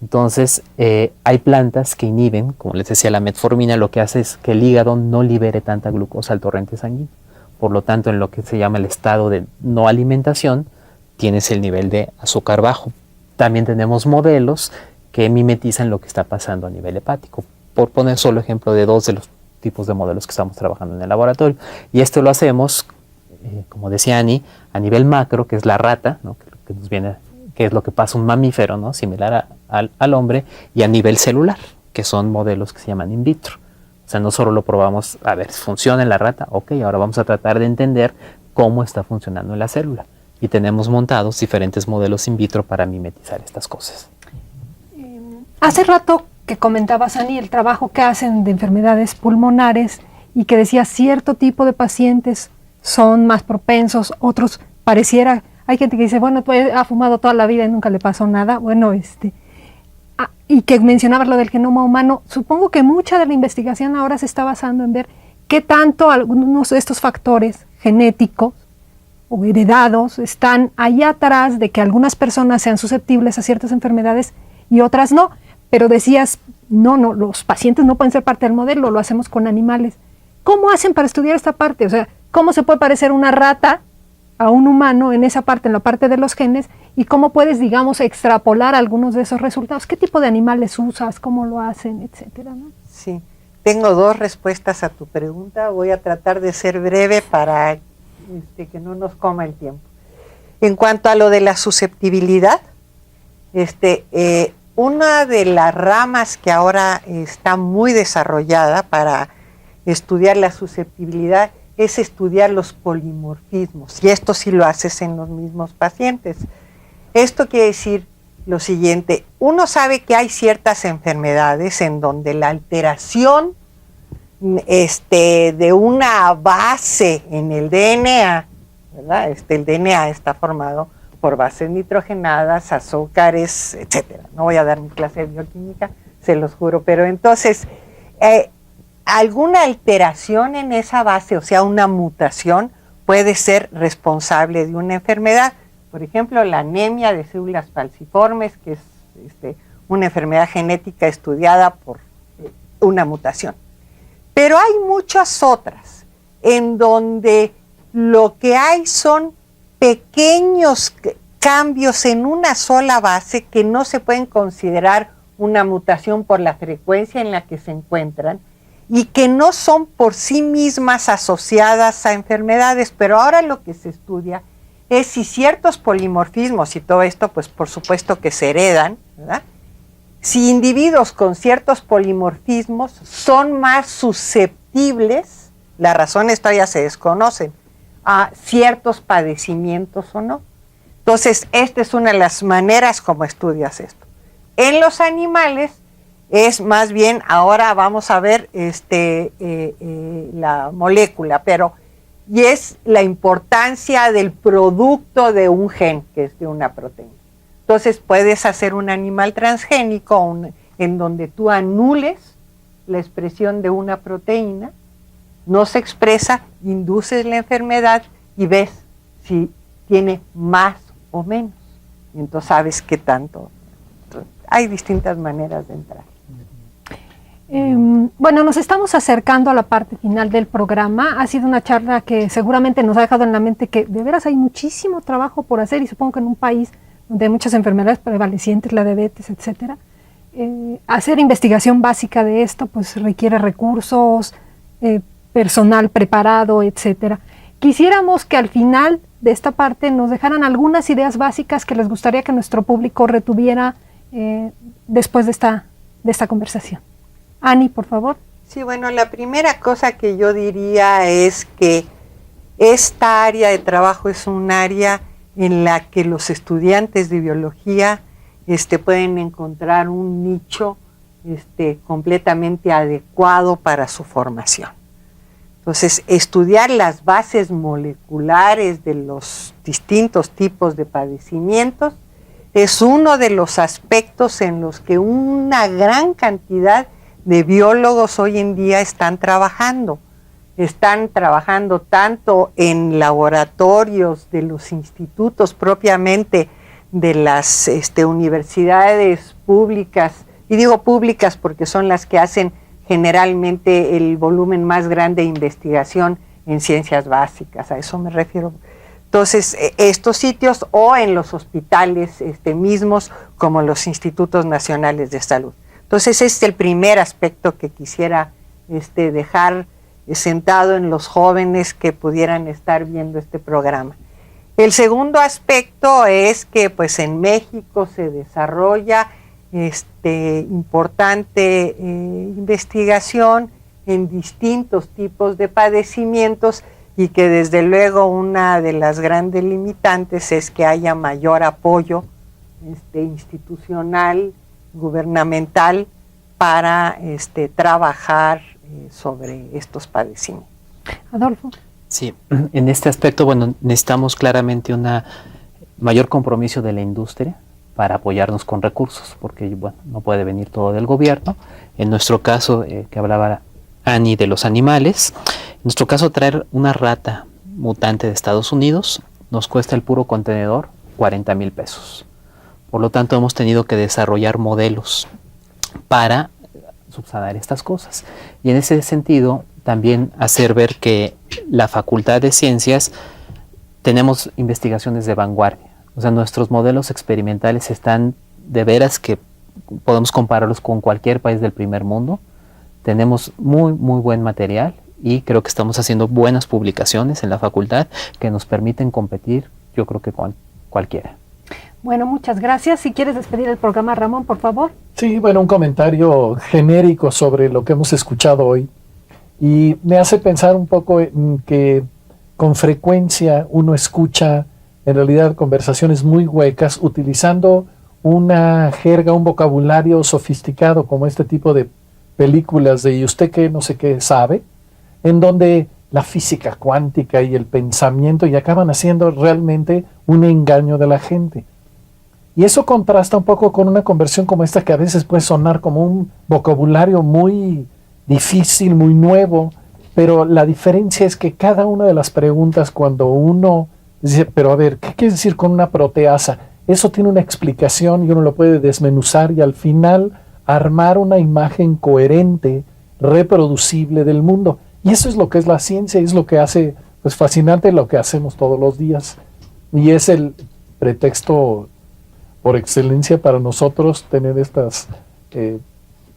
Entonces, hay plantas que inhiben, como les decía, la metformina, lo que hace es que el hígado no libere tanta glucosa al torrente sanguíneo. Por lo tanto, en lo que se llama el estado de no alimentación, tienes el nivel de azúcar bajo. También tenemos modelos que mimetizan lo que está pasando a nivel hepático. Por poner solo ejemplo de dos de los tipos de modelos que estamos trabajando en el laboratorio. Y esto lo hacemos, como decía Ani, a nivel macro, que es la rata, ¿no? que es lo que pasa un mamífero, ¿no? Similar al hombre, y a nivel celular, que son modelos que se llaman in vitro. O sea, no solo lo probamos, a ver, ¿funciona en la rata? Ok, ahora vamos a tratar de entender cómo está funcionando en la célula. Y tenemos montados diferentes modelos in vitro para mimetizar estas cosas. Hace rato que comentabas, Ani, el trabajo que hacen de enfermedades pulmonares y que decía cierto tipo de pacientes son más propensos, otros pareciera, hay gente que dice, bueno, pues ha fumado toda la vida y nunca le pasó nada, bueno, y que mencionabas lo del genoma humano, supongo que mucha de la investigación ahora se está basando en ver qué tanto algunos de estos factores genéticos o heredados están allá atrás de que algunas personas sean susceptibles a ciertas enfermedades y otras no. Pero decías, no, los pacientes no pueden ser parte del modelo, lo hacemos con animales. ¿Cómo hacen para estudiar esta parte? O sea, ¿cómo se puede parecer una rata a un humano en esa parte, en la parte de los genes? ¿Y cómo puedes, digamos, extrapolar algunos de esos resultados? ¿Qué tipo de animales usas? ¿Cómo lo hacen? Etcétera, ¿no? Sí, tengo 2 respuestas a tu pregunta. Voy a tratar de ser breve para que no nos coma el tiempo. En cuanto a lo de la susceptibilidad, una de las ramas que ahora está muy desarrollada para estudiar la susceptibilidad es estudiar los polimorfismos, y esto sí lo haces en los mismos pacientes. Esto quiere decir lo siguiente: uno sabe que hay ciertas enfermedades en donde la alteración de una base en el DNA, ¿verdad? El DNA está formado por bases nitrogenadas, azúcares, etcétera. No voy a dar mi clase de bioquímica, se los juro, pero entonces alguna alteración en esa base, o sea, una mutación, puede ser responsable de una enfermedad. Por ejemplo, la anemia de células falciformes, que es una enfermedad genética estudiada por una mutación. Pero hay muchas otras en donde lo que hay son pequeños cambios en una sola base que no se pueden considerar una mutación por la frecuencia en la que se encuentran y que no son por sí mismas asociadas a enfermedades, pero ahora lo que se estudia es si ciertos polimorfismos, y todo esto pues por supuesto que se heredan, ¿verdad? Si individuos con ciertos polimorfismos son más susceptibles, las razones todavía se desconocen, a ciertos padecimientos o no. Entonces, esta es una de las maneras como estudias esto. En los animales es más bien, ahora vamos a ver la molécula, y es la importancia del producto de un gen, que es de una proteína. Entonces puedes hacer un animal transgénico en donde tú anules la expresión de una proteína, no se expresa, induces la enfermedad y ves si tiene más o menos. Y entonces sabes qué tanto. Hay distintas maneras de entrar. Bueno, nos estamos acercando a la parte final del programa. Ha sido una charla que seguramente nos ha dejado en la mente que de veras hay muchísimo trabajo por hacer, y supongo que en un país donde hay muchas enfermedades prevalecientes, la diabetes, etcétera, hacer investigación básica de esto pues requiere recursos, personal preparado, etcétera. Quisiéramos que al final de esta parte nos dejaran algunas ideas básicas que les gustaría que nuestro público retuviera después de esta conversación. Ani, por favor. Sí, bueno, la primera cosa que yo diría es que esta área de trabajo es un área en la que los estudiantes de biología pueden encontrar un nicho completamente adecuado para su formación. Entonces, estudiar las bases moleculares de los distintos tipos de padecimientos es uno de los aspectos en los que una gran cantidad de biólogos hoy en día están trabajando. Están trabajando tanto en laboratorios de los institutos propiamente de las universidades públicas, y digo públicas porque son las que hacen generalmente el volumen más grande de investigación en ciencias básicas, a eso me refiero. Entonces, estos sitios, o en los hospitales mismos, como los institutos nacionales de salud. Entonces, ese es el primer aspecto que quisiera dejar sentado en los jóvenes que pudieran estar viendo este programa. El segundo aspecto es que pues en México se desarrolla importante investigación en distintos tipos de padecimientos, y que desde luego una de las grandes limitantes es que haya mayor apoyo institucional, gubernamental, para trabajar sobre estos padecimientos. Adolfo. Sí, en este aspecto, bueno, necesitamos claramente un mayor compromiso de la industria para apoyarnos con recursos, porque bueno, no puede venir todo del gobierno. En nuestro caso, que hablaba Ani de los animales, en nuestro caso traer una rata mutante de Estados Unidos nos cuesta el puro contenedor 40,000 pesos. Por lo tanto, hemos tenido que desarrollar modelos para subsanar estas cosas. Y en ese sentido, también hacer ver que la Facultad de Ciencias tenemos investigaciones de vanguardia. O sea, nuestros modelos experimentales están de veras que podemos compararlos con cualquier país del primer mundo. Tenemos muy buen material y creo que estamos haciendo buenas publicaciones en la facultad que nos permiten competir, yo creo que con cualquiera. Bueno, muchas gracias. Si quieres despedir el programa, Ramón, por favor. Sí, bueno, un comentario genérico sobre lo que hemos escuchado hoy. Y me hace pensar un poco en que con frecuencia uno escucha en realidad conversaciones muy huecas utilizando una jerga, un vocabulario sofisticado como este tipo de películas de ¿y usted qué? No sé qué sabe, en donde la física cuántica y el pensamiento y acaban haciendo realmente un engaño de la gente. Y eso contrasta un poco con una conversión como esta que a veces puede sonar como un vocabulario muy difícil, muy nuevo, pero la diferencia es que cada una de las preguntas cuando uno dice, pero a ver, ¿qué quiere decir con una proteasa? Eso tiene una explicación y uno lo puede desmenuzar y al final armar una imagen coherente, reproducible del mundo. Y eso es lo que es la ciencia, y es lo que hace pues fascinante lo que hacemos todos los días. Y es el pretexto por excelencia para nosotros tener estas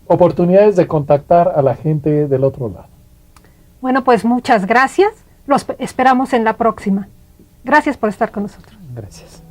oportunidades de contactar a la gente del otro lado. Bueno, pues muchas gracias. Los esperamos en la próxima. Gracias por estar con nosotros. Gracias.